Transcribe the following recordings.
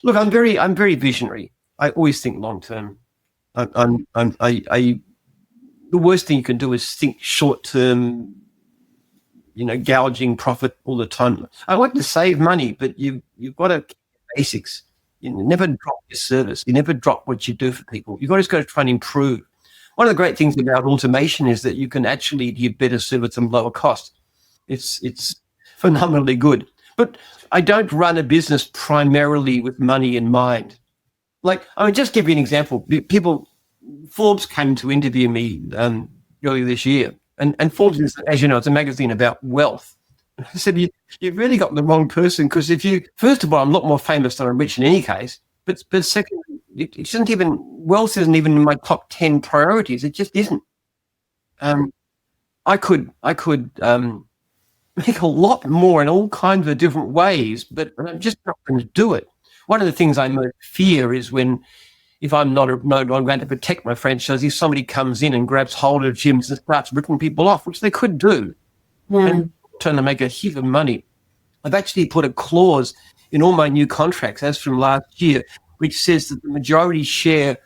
Look, I'm very visionary. I always think long term. The worst thing you can do is think short term, gouging profit all the time. I like to save money, but you've got to keep the basics. You never drop your service. You never drop what you do for people. You've got to try and improve. One of the great things about automation is that you can actually give better service and lower cost. It's phenomenally good. But I don't run a business primarily with money in mind. Just give you an example. Forbes came to interview me earlier this year. And Forbes is, as you know, it's a magazine about wealth. And I said, you've really got the wrong person, because first of all, I'm a lot more famous than I'm rich in any case. But secondly, wealth isn't even in my top 10 priorities. It just isn't. I could make a lot more in all kinds of different ways, but I'm just not going to do it. One of the things I most fear is if I'm no longer going to protect my franchise, if somebody comes in and grabs hold of gyms and starts ripping people off, which they could do, and trying to make a heap of money. I've actually put a clause in all my new contracts, as from last year, which says that the majority share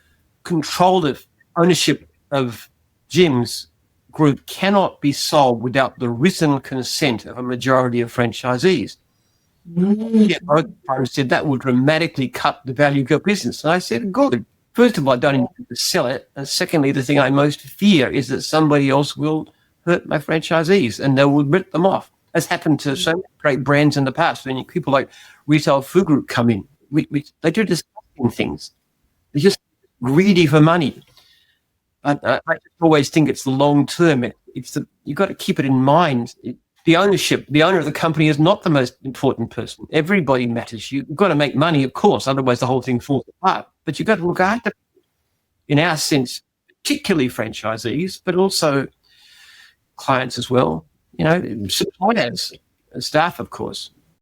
control of ownership of gyms group cannot be sold without the written consent of a majority of franchisees. I said that would dramatically cut the value of your business. And I said, good. First of all, I don't intend to sell it. And secondly, the thing I most fear is that somebody else will hurt my franchisees and they will rip them off. As happened to so many great brands in the past. When people like Retail Food Group come in, they do disgusting things. They're just greedy for money. I just always think it's the long term. You've got to keep it in mind. The owner of the company is not the most important person. Everybody matters. You've got to make money, of course, otherwise the whole thing falls apart. But you've got to look after, in our sense, particularly franchisees, but also clients as well. Suppliers and staff, of course.